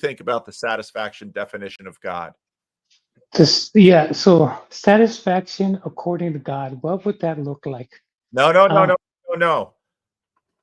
think about the satisfaction definition of God? This, yeah, so satisfaction according to God, what would that look like? No, no, no, Uh, no, no, no.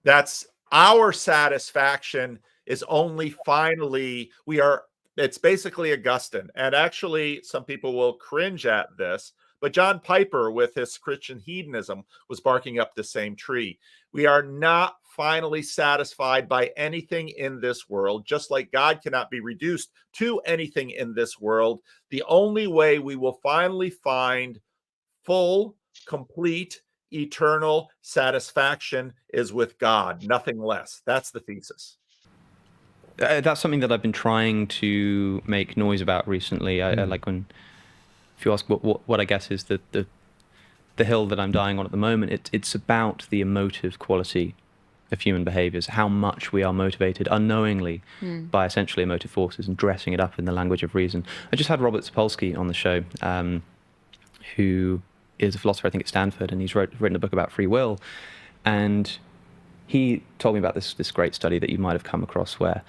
That's our satisfaction is only finally we are it's basically Augustine. And actually, some people will cringe at this, but John Piper, with his Christian hedonism, was barking up the same tree. We are not finally satisfied by anything in this world, just like God cannot be reduced to anything in this world. The only way we will finally find full, complete, eternal satisfaction is with God, nothing less. That's the thesis. That's something that I've been trying to make noise about recently. I like when, if you ask what I guess is the hill that I'm dying on at the moment, it's about the emotive quality of human behaviors, how much we are motivated unknowingly by essentially emotive forces and dressing it up in the language of reason. I just had Robert Sapolsky on the show, who is a philosopher, I think, at Stanford, and he's written a book about free will. And he told me about this great study that you might have come across, where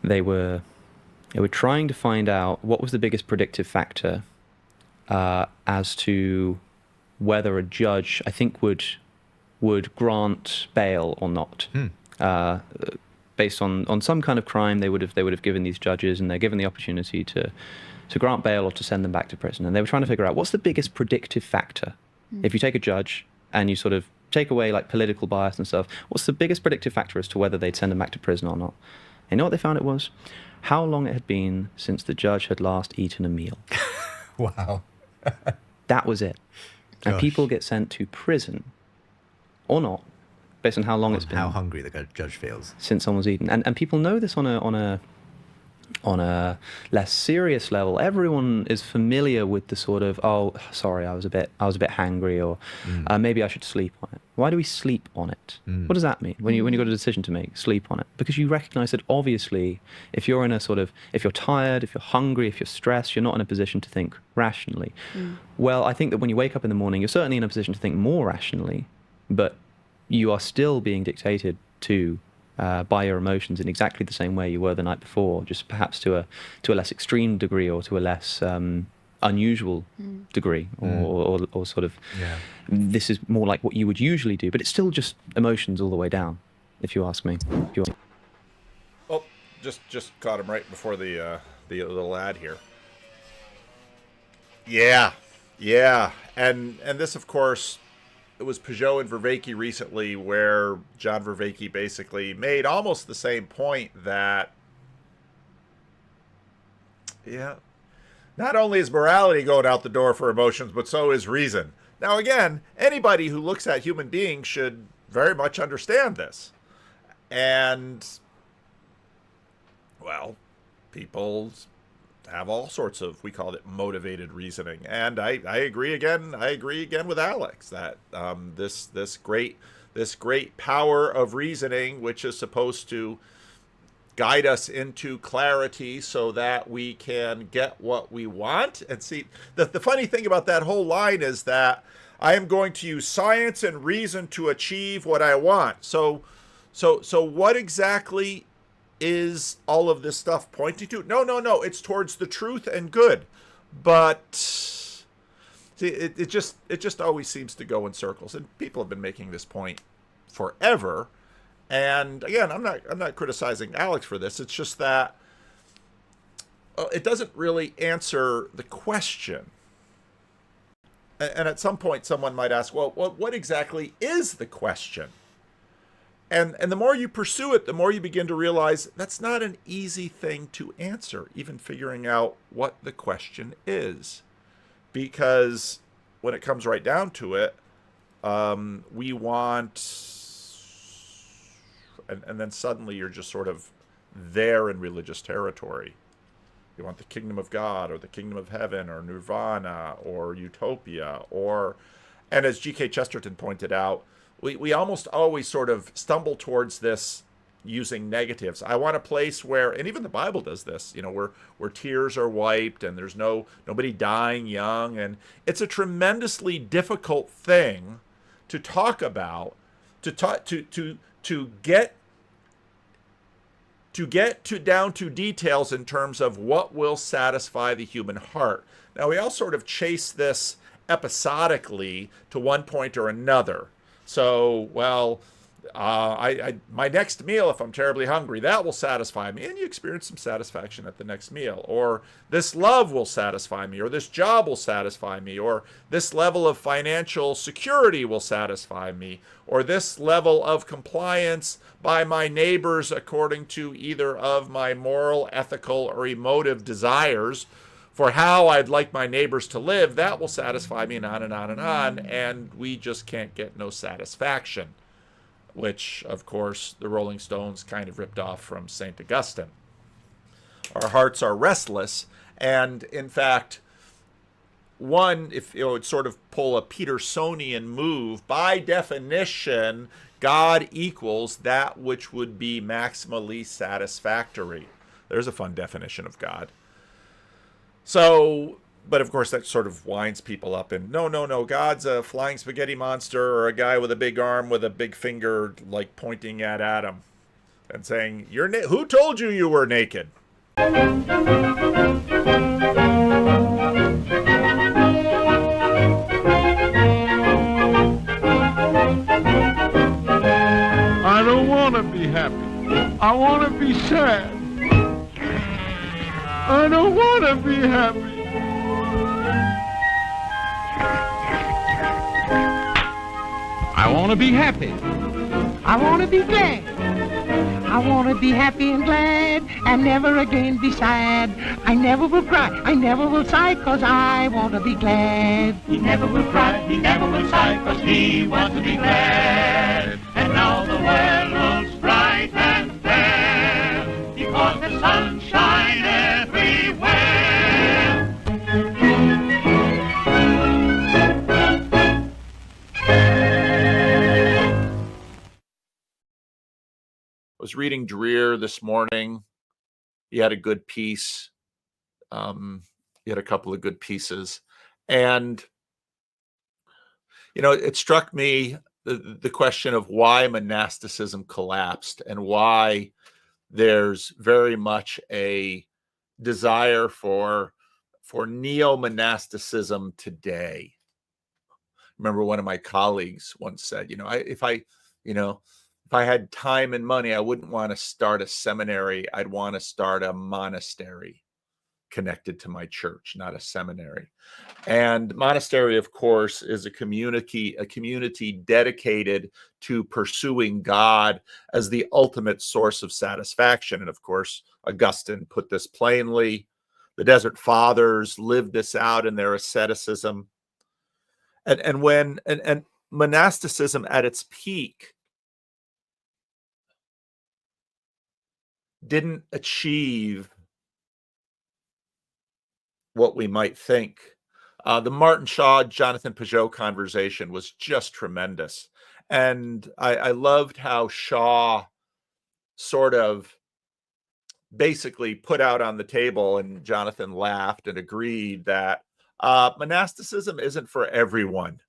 they were trying to find out what was the biggest predictive factor as to whether a judge, I think, would grant bail or not. Based on some kind of crime, they would have given these judges, and they're given the opportunity to grant bail or to send them back to prison. And they were trying to figure out what's the biggest predictive factor. If you take a judge and you sort of take away like political bias and stuff, what's the biggest predictive factor as to whether they'd send them back to prison or not? And you know what they found it was? How long it had been since the judge had last eaten a meal. Wow. That was it. And Gosh. people get sent to prison or not, based on how long it's been. How hungry the judge feels. Since someone's eaten. And people know this on a less serious level. Everyone is familiar with the sort of, oh, sorry, I was a bit hangry, or maybe I should sleep on it. Why do we sleep on it? What does that mean when you got a decision to make? Sleep on it, because you recognize that obviously, if you're tired, if you're hungry, if you're stressed, you're not in a position to think rationally. Well, I think that when you wake up in the morning, you're certainly in a position to think more rationally, but you are still being dictated to by your emotions in exactly the same way you were the night before, just perhaps to a less extreme degree, or to a less unusual degree, or sort of, this is more like what you would usually do, but it's still just emotions all the way down, if you ask me. Oh, just caught him right before the little ad here. Yeah, and this, of course, it was Peugeot and Vervaeke recently, where John Vervaeke basically made almost the same point that, not only is morality going out the door for emotions, but so is reason. Now, again, anybody who looks at human beings should very much understand this. And, well, people have all sorts of, we call it motivated reasoning, and I agree again with Alex that this great power of reasoning, which is supposed to guide us into clarity so that we can get what we want. And see, the funny thing about that whole line is that I am going to use science and reason to achieve what I want. So what exactly is all of this stuff pointing to? No, it's towards the truth and good. But see, it just always seems to go in circles, and people have been making this point forever. And again, I'm not criticizing Alex for this. It's just that it doesn't really answer the question. And at some point, someone might ask, well, what exactly is the question? And the more you pursue it, the more you begin to realize that's not an easy thing to answer, even figuring out what the question is. Because when it comes right down to it, we want... And then suddenly you're just sort of there in religious territory. You want the kingdom of God, or the kingdom of heaven, or nirvana, or utopia, or... And as G.K. Chesterton pointed out, we almost always sort of stumble towards this using negatives. I want a place where, and even the Bible does this, where tears are wiped and there's nobody dying young, and it's a tremendously difficult thing to talk about, to get to get down to details in terms of what will satisfy the human heart. Now, we all sort of chase this episodically to one point or another. So, well, my next meal, if I'm terribly hungry, that will satisfy me, and you experience some satisfaction at the next meal. Or this love will satisfy me, or this job will satisfy me, or this level of financial security will satisfy me, or this level of compliance by my neighbors according to either of my moral, ethical, or emotive desires for how I'd like my neighbors to live, that will satisfy me, and on and on and on, and we just can't get no satisfaction, which, of course, the Rolling Stones kind of ripped off from St. Augustine. Our hearts are restless, and in fact, one, if you would sort of pull a Petersonian move, by definition, God equals that which would be maximally satisfactory. There's a fun definition of God. So, but of course that sort of winds people up and no, God's a flying spaghetti monster or a guy with a big arm with a big finger like pointing at Adam and saying, who told you you were naked? I don't want to be happy. I want to be sad. I don't want to be happy. I want to be happy. I want to be glad. I want to be happy and glad and never again be sad. I never will cry, I never will sigh, 'cause I want to be glad. He never will cry, he never will sigh, 'cause he wants to be glad. And now the world looks bright and fair, because the sun shines everywhere. I was reading Dreer this morning. He had a good piece. He had a couple of good pieces. And, it struck me the question of why monasticism collapsed and why there's very much a desire for neo-monasticism today. Remember one of my colleagues once said, if I had time and money, I wouldn't want to start a seminary. I'd want to start a monastery connected to my church, not a seminary. And monastery, of course, is a community dedicated to pursuing God as the ultimate source of satisfaction. And of course, Augustine put this plainly. The Desert Fathers lived this out in their asceticism. And monasticism at its peak didn't achieve what we might think. The Martin Shaw, Jonathan Peugeot conversation was just tremendous. And I loved how Shaw sort of basically put out on the table, and Jonathan laughed and agreed that monasticism isn't for everyone.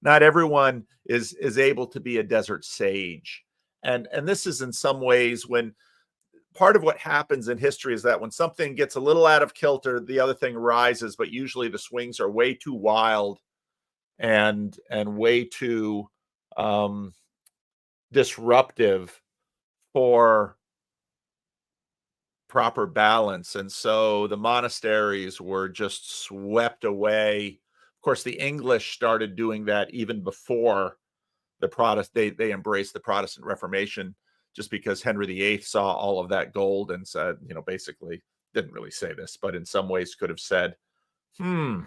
Not everyone is able to be a desert sage. And this is in some ways when part of what happens in history is that when something gets a little out of kilter, the other thing rises, but usually the swings are way too wild and way too disruptive for proper balance. And so the monasteries were just swept away. Of course, the English started doing that even before the Protestant. They embraced the Protestant Reformation, just because Henry VIII saw all of that gold and said, basically didn't really say this, but in some ways could have said, so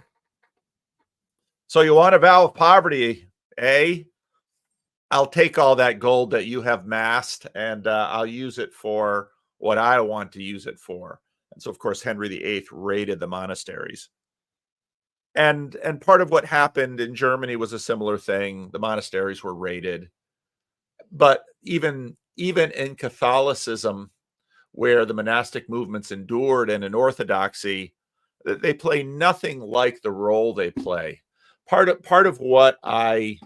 you want a vow of poverty, eh? I'll take all that gold that you have massed and I'll use it for what I want to use it for. And so, of course, Henry VIII raided the monasteries. And part of what happened in Germany was a similar thing. The monasteries were raided. But even in Catholicism, where the monastic movements endured, and in Orthodoxy, they play nothing like the role they play. Part of what I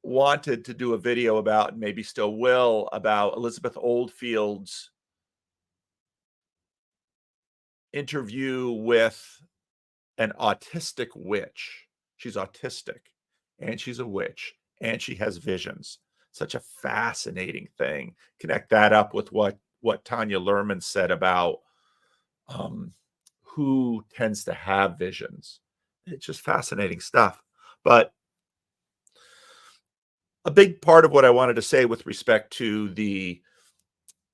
wanted to do a video about, and maybe still will, about Elizabeth Oldfield's interview with an autistic witch. She's autistic, and she's a witch, and she has visions. Such a fascinating thing. Connect that up with what Tanya Lerman said about who tends to have visions. It's just fascinating stuff. But a big part of what I wanted to say with respect to the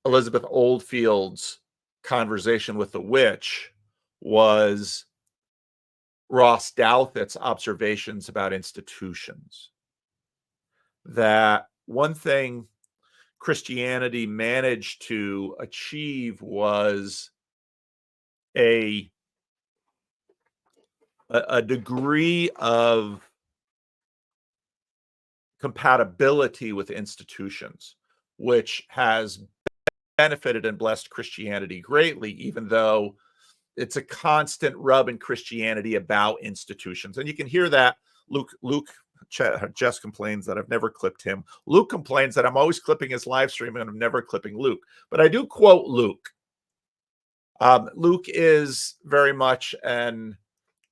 Elizabeth Oldfield's conversation with the witch was Ross Douthat's observations about institutions. That one thing Christianity managed to achieve was a degree of compatibility with institutions, which has benefited and blessed Christianity greatly, even though it's a constant rub in Christianity about institutions. And you can hear that. Jess complains that I've never clipped him. Luke complains that I'm always clipping his live stream and I'm never clipping Luke. But I do quote Luke. Luke is very much an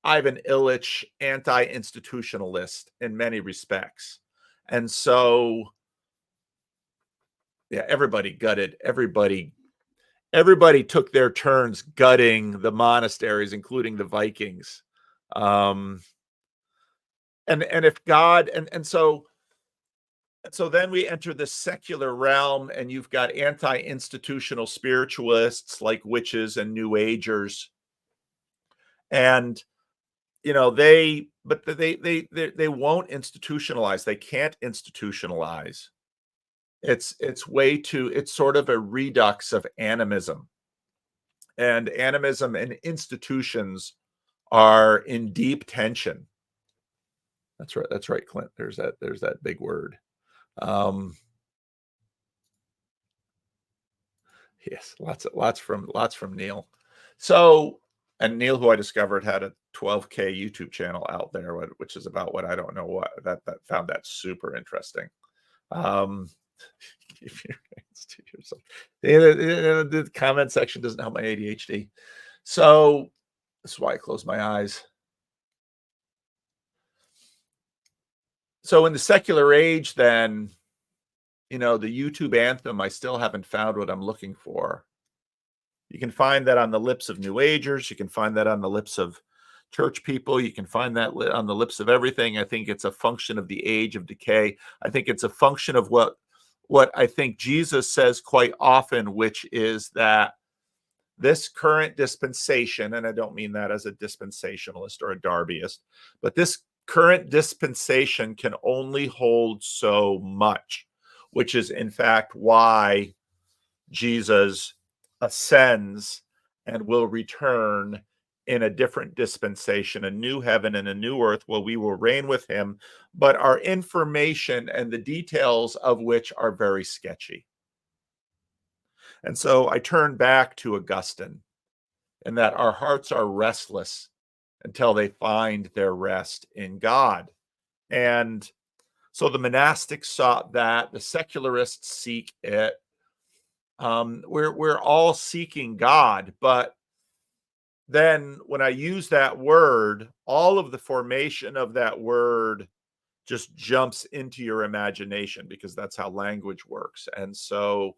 Ivan Illich anti-institutionalist in many respects. And so, yeah, everybody gutted. Everybody took their turns gutting the monasteries, including the Vikings. And if God, and so then we enter the secular realm, and you've got anti-institutional spiritualists like witches and New Agers. And they won't institutionalize. They can't institutionalize. It's sort of a redux of animism. And animism and institutions are in deep tension. That's right, Clint. There's that big word. Yes, lots from Neil. So, and Neil, who I discovered had a 12K YouTube channel out there, which is about what I don't know what that found that super interesting. If you're to yourself, the comment section doesn't help my ADHD. So that's why I close my eyes. So in the secular age, then, the YouTube anthem, I still haven't found what I'm looking for. You can find that on the lips of New Agers. You can find that on the lips of church people. You can find that on the lips of everything. I think it's a function of the age of decay. I think it's a function of what I think Jesus says quite often, which is that this current dispensation, and I don't mean that as a dispensationalist or a Darbyist, but this current dispensation can only hold so much, which is in fact why Jesus ascends and will return in a different dispensation, a new heaven and a new earth, where we will reign with him, but our information and the details of which are very sketchy. And so I turn back to Augustine, and that our hearts are restless until they find their rest in God. And so the monastics sought that, the secularists seek it. We're all seeking God, but then when I use that word, all of the formation of that word just jumps into your imagination, because that's how language works. And so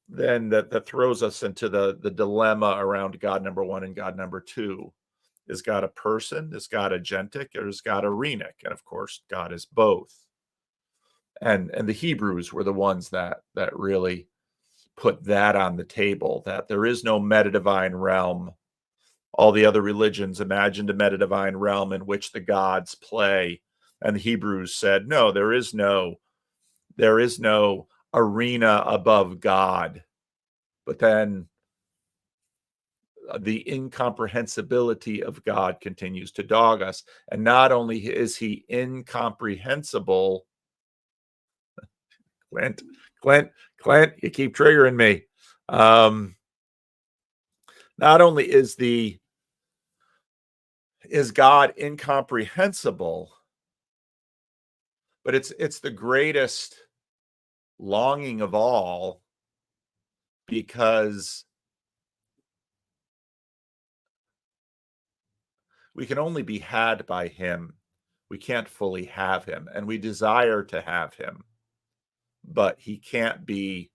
then that throws us into the dilemma around God number one and God number two. Is God a person? Is God agentic? Or is God arenic? And of course, God is both. And the Hebrews were the ones that really put that on the table, that there is no meta-divine realm. All the other religions imagined a meta-divine realm in which the gods play. And the Hebrews said, no, there is no arena above God. But then the incomprehensibility of God continues to dog us. And not only is he incomprehensible, Clint, you keep triggering me. Not only is God incomprehensible, but it's the greatest longing of all, because we can only be had by him. We can't fully have him, and we desire to have him, but he can't be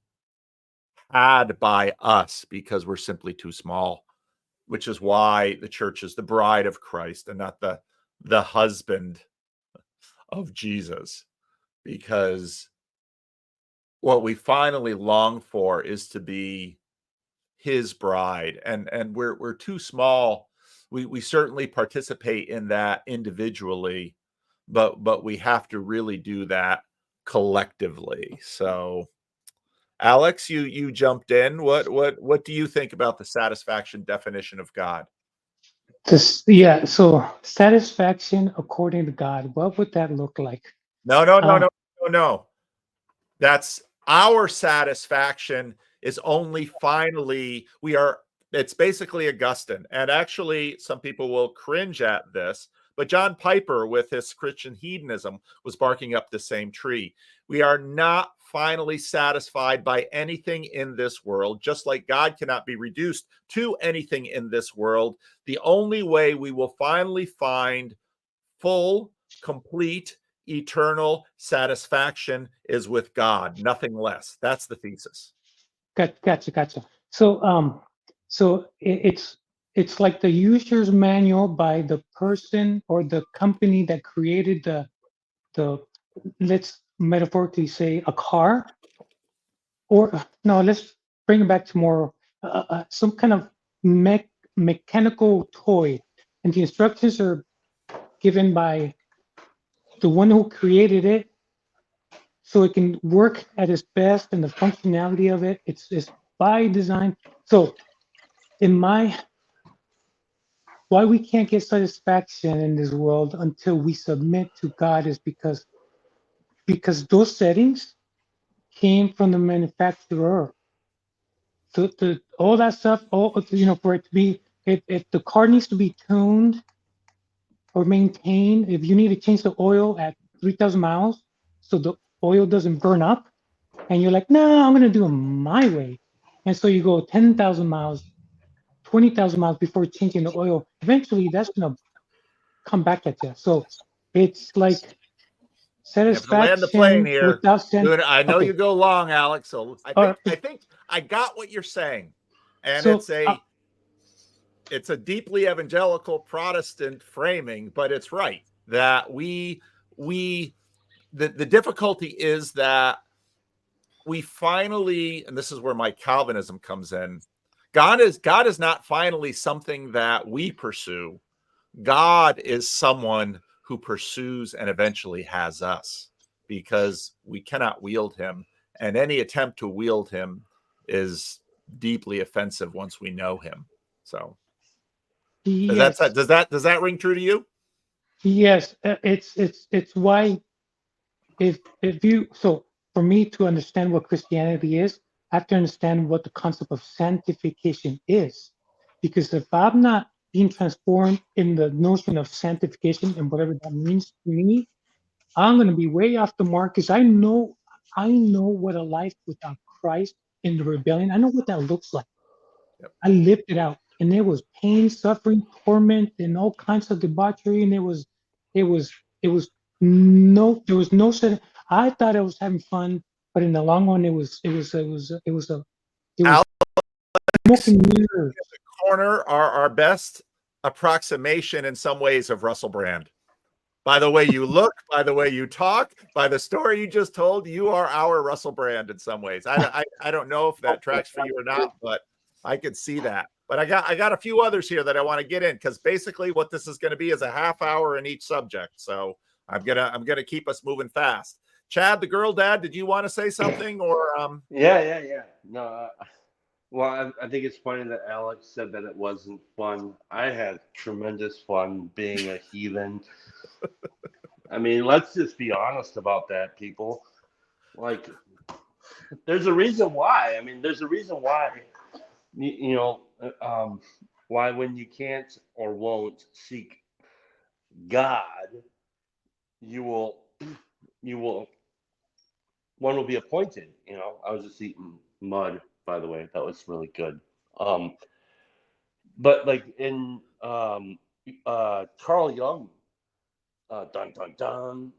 had by us because we're simply too small, which is why the church is the bride of Christ and not the husband of Jesus, because what we finally long for is to be his bride, and we're too small. We certainly participate in that individually, but we have to really do that collectively. So Alex, you jumped in. What do you think about the satisfaction definition of God? This, yeah. So satisfaction according to God, what would that look like? No, no, no, Uh, no, no, no. That's our satisfaction is only finally we are. It's basically Augustine, and actually some people will cringe at this, but John Piper with his Christian hedonism was barking up the same tree. We are not finally satisfied by anything in this world, just like God cannot be reduced to anything in this world. The only way we will finally find full, complete, eternal satisfaction is with God, nothing less. That's the thesis. gotcha. So it's like the user's manual by the person or the company that created the let's metaphorically say a car, or no, let's bring it back to more some kind of mechanical toy, and the instructions are given by the one who created it, so it can work at its best, and the functionality of it, it's by design. So in my why we can't get satisfaction in this world until we submit to God is because those settings came from the manufacturer. So all that stuff, all for it to be, if the car needs to be tuned or maintained, if you need to change the oil at 3,000 miles so the oil doesn't burn up, and you're like, no, I'm gonna do it my way, and so you go 10,000 miles, 20,000 miles before changing the oil. Eventually, that's gonna come back at you. So it's like You have to land the plane satisfaction here. without sense. Dude, I know Okay, you go long, Alex. So I all think right. I think I got what you're saying. And So it's a deeply evangelical Protestant framing, but it's right that we the difficulty is that we finally, and this is where my Calvinism comes in. God is not finally something that we pursue. God is someone who pursues and eventually has us, because we cannot wield him, and any attempt to wield him is deeply offensive once we know him. So yes, does that ring true to you? yes, it's why if you so for me to understand what Christianity is, I have to understand what the concept of sanctification is, because if I'm not being transformed in the notion of sanctification and whatever that means to me, I'm going to be way off the mark, because I know what a life without Christ in the rebellion. I know what that looks like. Yep. I lived it out, and there was pain, suffering, torment, and all kinds of debauchery, and it was there was no set. I thought I was having fun, but in the long run, it was Alex, smoke and mirrors. corner are our best approximation in some ways of Russell Brand. By the way you look, by the way you talk, by the story you just told, you are our Russell Brand in some ways. I don't know if that tracks for you or not, but I could see that. But I got a few others here that I want to get in, because basically what this is going to be is a half hour in each subject. So I'm gonna keep us moving fast. Chad, the girl dad, did you want to say something, or Yeah. No, well, I think it's funny that Alex said that it wasn't fun. I had tremendous fun being a heathen. I mean, let's just be honest about that, people. Like, there's a reason why. I mean, there's a reason why, you know, why when you can't or won't seek God, you will one will be appointed. I was just eating mud, by the way. That was really good. But like in Carl Jung, dun dun dun,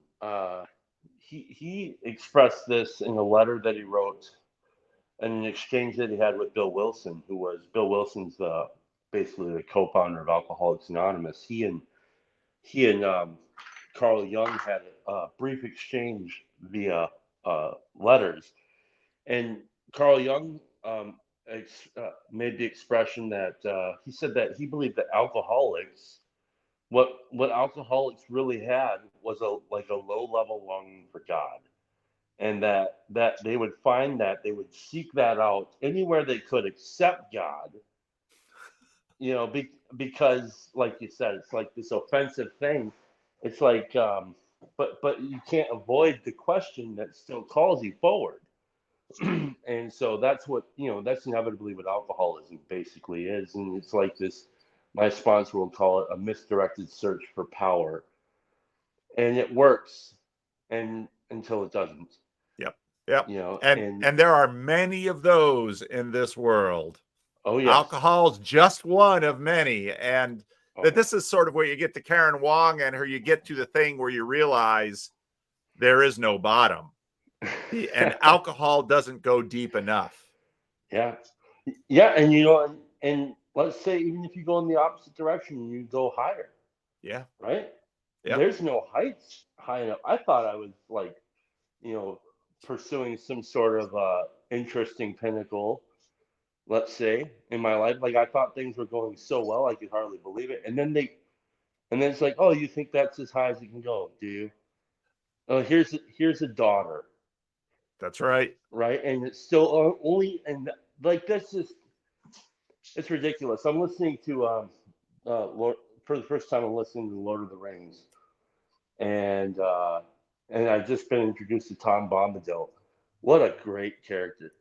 he expressed this in a letter that he wrote in an exchange that he had with Bill Wilson, who was Bill Wilson's basically the co-founder of Alcoholics Anonymous. He and Carl Jung had a brief exchange via letters, and Carl Jung made the expression that he said that he believed that alcoholics, what alcoholics really had was a low level longing for God, and that they would find that they would seek that out anywhere they could except God. Because like you said, it's like this offensive thing. It's like, but you can't avoid the question that still calls you forward. And so that's inevitably what alcoholism basically is. And it's like this, my sponsor will call it a misdirected search for power. And it works until it doesn't. Yep. Yep. And there are many of those in this world. Oh, yes. Alcohol's just one of many. And that this is sort of where you get to Karen Wong and her, you get to the thing where you realize there is no bottom. And alcohol doesn't go deep enough. Yeah. Yeah. And, and let's say, even if you go in the opposite direction, you go higher. Yeah. Right? Yep. There's no heights high enough. I thought I was like, pursuing some sort of interesting pinnacle, let's say, in my life. Like I thought things were going so well, I could hardly believe it. And then it's like, oh, you think that's as high as you can go, do you? Oh, here's a daughter. That's right. Right. And it's still only, and like, it's ridiculous. I'm listening to, Lord, for the first time, I'm listening to Lord of the Rings. And I've just been introduced to Tom Bombadil. What a great character.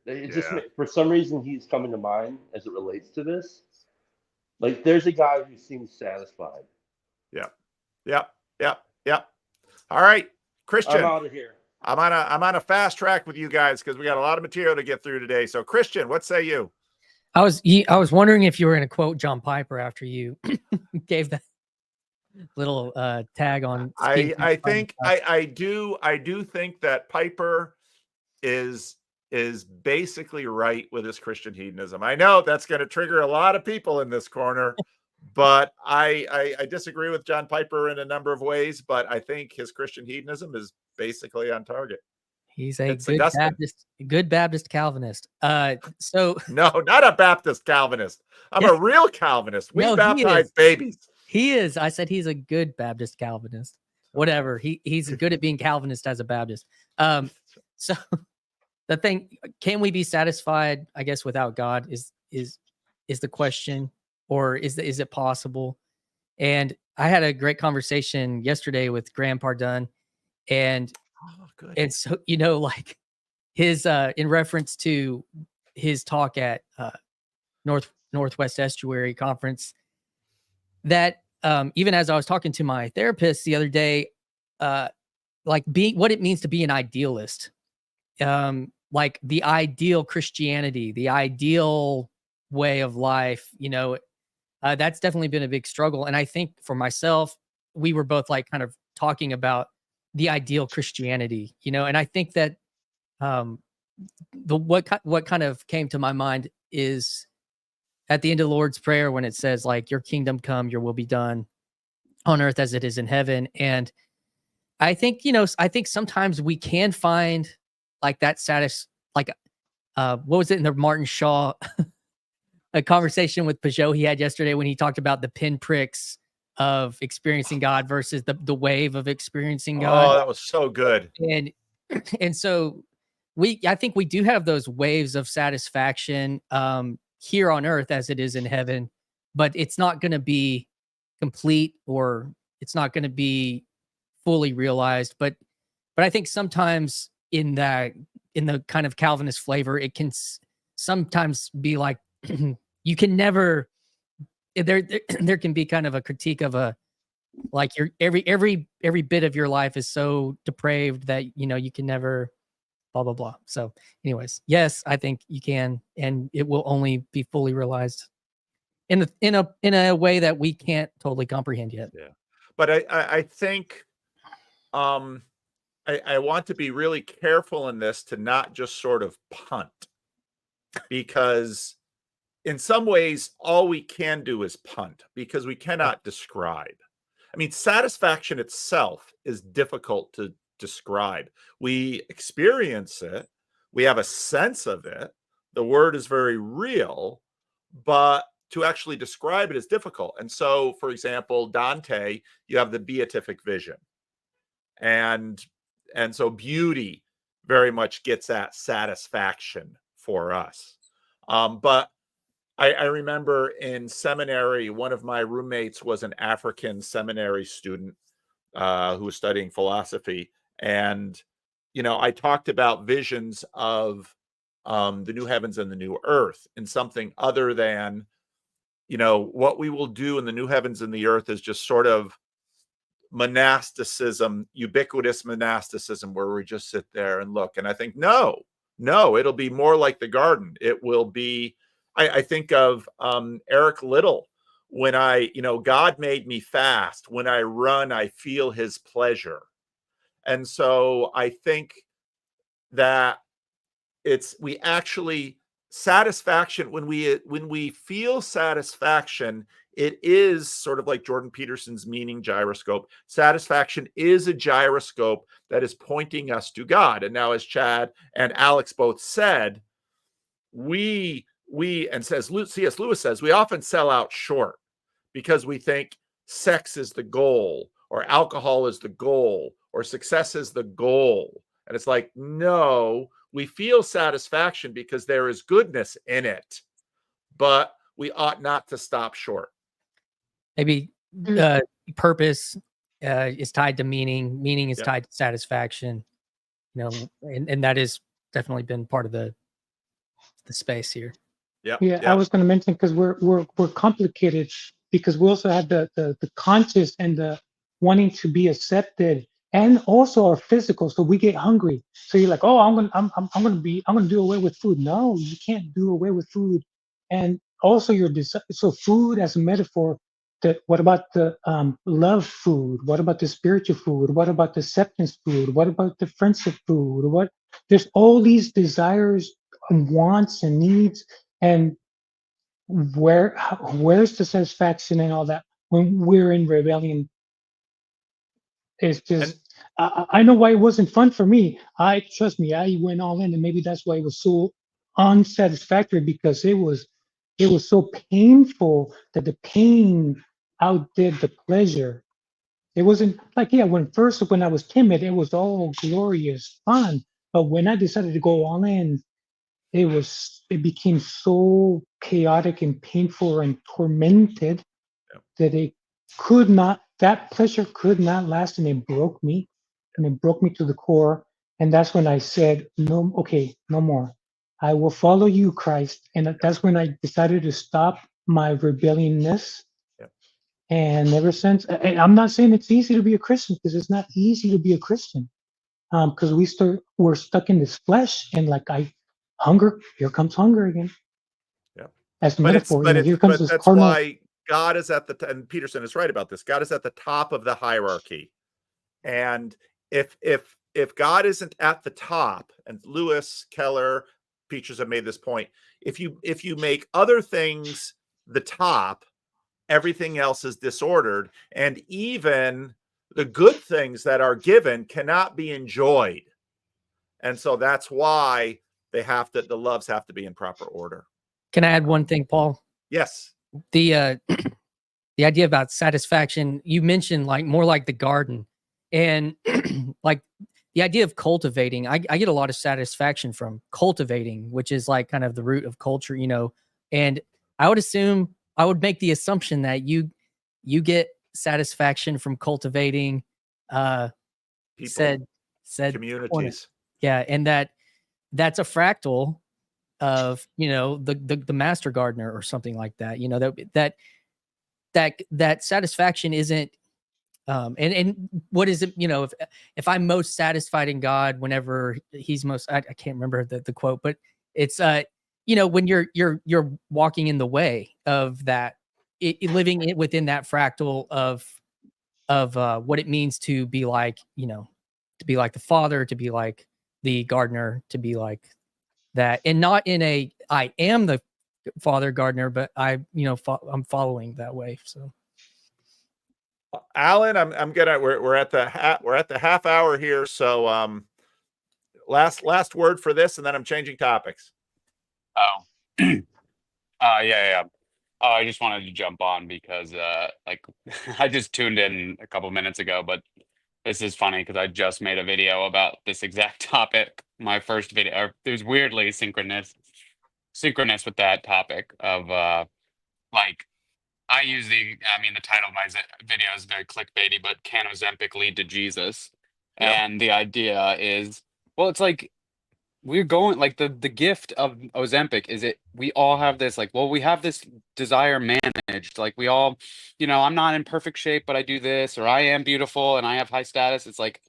For some reason, he's coming to mind as it relates to this. Like, there's a guy who seems satisfied. Yep. All right, Christian. I'm out of here. I'm on a fast track with you guys because we got a lot of material to get through today. So, Christian, what say you? I was wondering if you were going to quote John Piper after you gave that little tag on. I do think that Piper is basically right with his Christian hedonism. I know that's going to trigger a lot of people in this corner, but I disagree with John Piper in a number of ways. But I think his Christian hedonism is basically on target. He's a good Baptist Calvinist. So no, not a Baptist Calvinist. I'm a real Calvinist. We baptize babies. He is. I said he's a good Baptist Calvinist. Whatever. He's good at being Calvinist as a Baptist. So the thing, can we be satisfied, I guess, without God is the question, or is it possible? And I had a great conversation yesterday with Graham Pardun, and so, like his in reference to his talk at Northwest Estuary Conference, that even as I was talking to my therapist the other day, like what it means to be an idealist, like the ideal Christianity, the ideal way of life, that's definitely been a big struggle. And I think for myself, we were both like kind of talking about the ideal Christianity, and I think that what kind of came to my mind is at the end of the Lord's Prayer when it says like, your kingdom come, your will be done on earth as it is in heaven. And I think, I think sometimes we can find like that what was it in the Martin Shaw, a conversation with Peugeot he had yesterday when he talked about the pinpricks of experiencing God versus the wave of experiencing God. Oh, that was so good. And so I think we do have those waves of satisfaction here on earth as it is in heaven, but it's not going to be complete, or it's not going to be fully realized. But I think sometimes in the kind of Calvinist flavor, it can sometimes be like, you can never, there can be kind of a critique of Like every bit of your life is so depraved that you can never blah blah blah. So, anyways, yes, I think you can, and it will only be fully realized in a way that we can't totally comprehend yet. Yeah. But I think I want to be really careful in this to not just sort of punt, because in some ways all we can do is punt because we cannot describe. I mean, satisfaction itself is difficult to describe. We experience it, we have a sense of it, the word is very real, but to actually describe it is difficult. And so, for example, Dante, you have the beatific vision. And so beauty very much gets at satisfaction for us. But I remember in seminary, one of my roommates was an African seminary student who was studying philosophy. And, I talked about visions of the new heavens and the new earth, and something other than, what we will do in the new heavens and the earth is just sort of monasticism, ubiquitous monasticism, where we just sit there and look. And I think, no, it'll be more like the garden. It will be, I think of Eric Liddell, when God made me fast. When I run, I feel his pleasure. And so I think that we actually, satisfaction, when we feel satisfaction, it is sort of like Jordan Peterson's meaning gyroscope. Satisfaction is a gyroscope that is pointing us to God. And now, as Chad and Alex both said, we and says C.S. Lewis says, we often sell out short because we think sex is the goal, or alcohol is the goal, or success is the goal. And it's like, no, we feel satisfaction because there is goodness in it, but we ought not to stop short. Maybe purpose is tied to meaning. Meaning is tied to satisfaction. And that has definitely been part of the space here. Yeah, I was going to mention, because we're complicated, because we also have the conscious and the wanting to be accepted, and also our physical. So we get hungry. So you're like, oh, I'm gonna do away with food. No, you can't do away with food. And also your desire. So food as a metaphor. What about the love food? What about the spiritual food? What about the acceptance food? What about the friendship food? There's all these desires and wants and needs, and where's the satisfaction and all that when we're in rebellion? It's just, I know why it wasn't fun for me. Trust me, I went all in, and maybe that's why it was so unsatisfactory, because it was so painful that the pain outdid the pleasure. It wasn't like, when I was timid, it was all glorious fun. But when I decided to go all in, it became so chaotic and painful and tormented that that pleasure could not last, and it broke me, to the core. And that's when I said, no, okay, no more. I will follow you, Christ. And that's when I decided to stop my rebelliousness. And ever since, and I'm not saying it's easy to be a Christian, because it's not easy to be a Christian. Because we're stuck in this flesh, and hunger, here comes hunger again. As a metaphor, here comes this that's carnal. why God is at and Peterson is right about this. God is at the top of the hierarchy. And if God isn't at the top, and Lewis, Keller, preachers have made this point, if you make other things the top, everything else is disordered, and even the good things that are given cannot be enjoyed. And so that's why the loves have to be in proper order. Can I add one thing, Paul? Yes. The idea about satisfaction, you mentioned more like the garden, and like the idea of cultivating. I get a lot of satisfaction from cultivating, which is like kind of the root of culture, and I would make the assumption that you get satisfaction from cultivating People, said communities. Cornet. Yeah, and that's a fractal of the master gardener or something like that. That satisfaction isn't And what is it, if I'm most satisfied in God whenever he's most, I can't remember the quote, but it's when you're walking in the way of that, living it within that fractal of what it means to be like, to be like the Father, to be like the gardener, to be like that, and not in a I am the Father gardener, but I'm following that way. So Alan, I'm gonna we're at the half hour here, so last word for this, and then I'm changing topics. Oh, yeah, yeah. Oh, I just wanted to jump on because, like, I just tuned in a couple minutes ago, but this is funny because I just made a video about this exact topic. My first video, it was weirdly synchronous with that topic of, like, I mean, the title of my video is very clickbaity, but can Ozempic lead to Jesus? Yep. And the idea is, well, it's like, we're going like the gift of Ozempic is we all have this like, well, we have this desire managed, like we all, I'm not in perfect shape but I do this, or I am beautiful and I have high status. It's like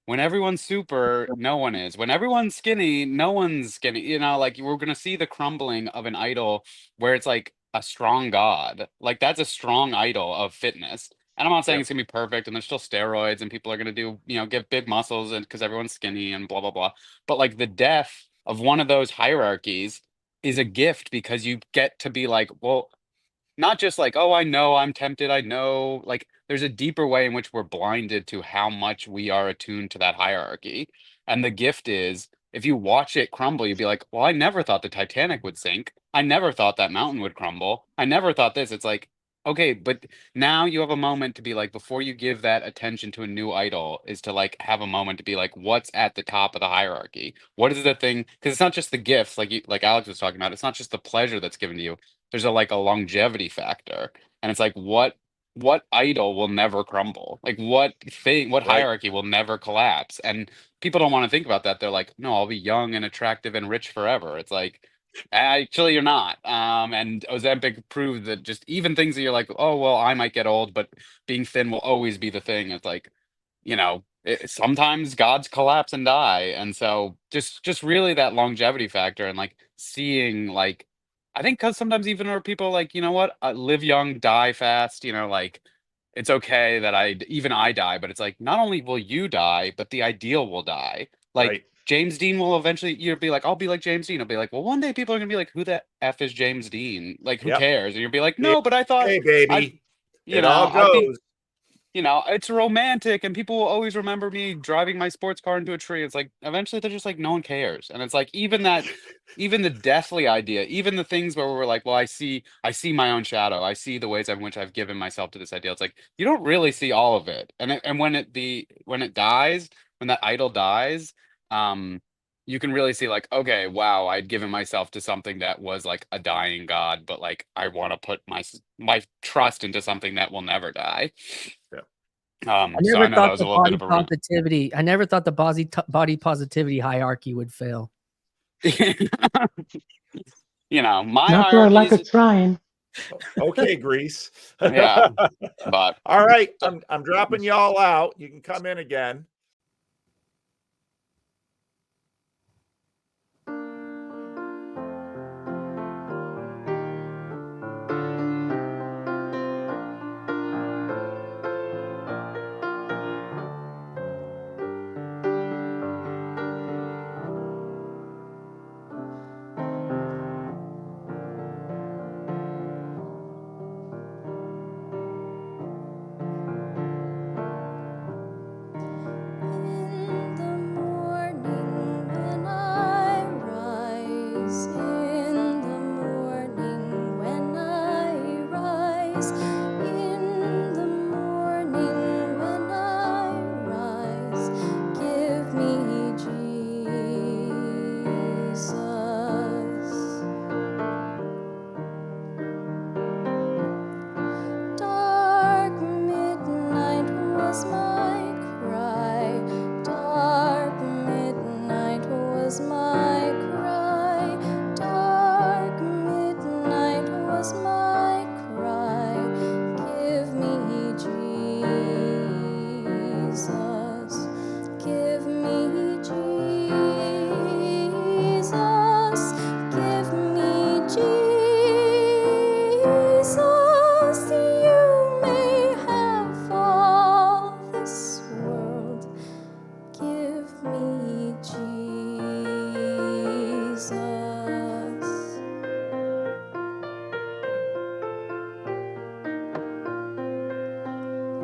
when everyone's super, no one is. When everyone's skinny, no one's skinny. Like we're gonna see the crumbling of an idol where it's like a strong god, like that's a strong idol of fitness. And I'm not saying Yep. it's gonna be perfect and there's still steroids and people are gonna do, get big muscles and because everyone's skinny and blah blah blah. But like the death of one of those hierarchies is a gift because you get to be like, well, not just like, oh, I know I'm tempted. I know, like, there's a deeper way in which we're blinded to how much we are attuned to that hierarchy. And the gift is, if you watch it crumble, you'd be like, well, I never thought the Titanic would sink. I never thought that mountain would crumble. I never thought this. It's like, okay, but now you have a moment to be like, before you give that attention to a new idol, is to like have a moment to be like, what's at the top of the hierarchy? What is the thing? Because it's not just the gifts, like Alex was talking about. It's not just the pleasure that's given to you. There's a longevity factor, and it's like what idol will never crumble, like what Right. hierarchy will never collapse. And people don't want to think about that. They're like, no, I'll be young and attractive and rich forever. It's like, actually you're not. And Ozempic proved that just even things that you're like, oh well, I might get old, but being thin will always be the thing. It's like, sometimes gods collapse and die. And so just really that longevity factor, and like seeing, like, I think because sometimes even our people like, you know what, live young, die fast, like it's okay that even I die, but it's like, not only will you die, but the ideal will die. Like Right. James Dean will eventually, you'll be like, I'll be like James Dean. I'll be like, well, one day people are gonna be like, who the F is James Dean? Like, who Yep. cares? And you'll be like, Yeah. no, but I thought Hey, I'd, baby, it all I'd be, goes. it's romantic and people will always remember me driving my sports car into a tree. It's like eventually they're just like, no one cares. And it's like even the deathly idea, even the things where we're like, well, I see my own shadow. I see the ways in which I've given myself to this ideal. It's like you don't really see all of it. And when it dies, when that idol dies, you can really see like, okay, wow, I'd given myself to something that was like a dying god, but like I want to put my trust into something that will never die. Yeah. I So never I know that thought was a the little bit body of a positivity. I never thought the body positivity hierarchy would fail. my Not for a lack hierarchies, of trying. Okay, Grease. yeah, but All right, so, I'm dropping y'all out. You can come in again.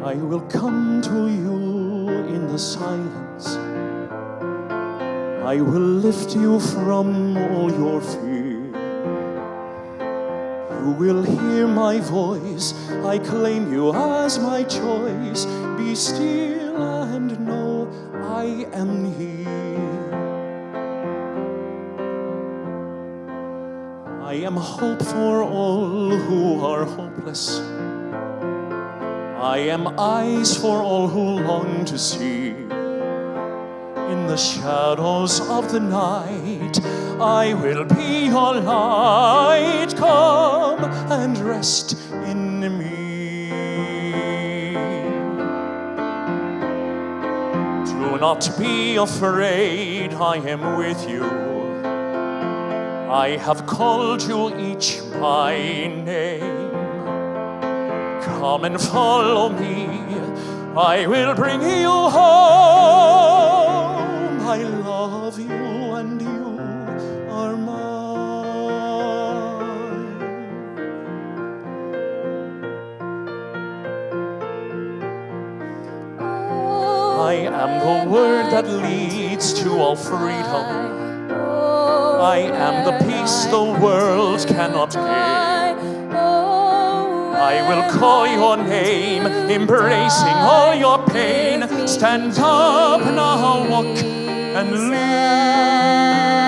I will come to you in the silence. I will lift you from all your fear. You will hear my voice. I claim you as my choice. Be still and know I am here. I am hope for all who are hopeless. I am eyes for all who long to see. In the shadows of the night, I will be your light. Come and rest in me. Do not be afraid, I am with you. I have called you each by name. Come and follow me, I will bring you home. I love you and you are mine. I am the word that leads to all freedom. I am the peace the world cannot give. I will call your name, embracing all your pain. Stand up now, walk and live.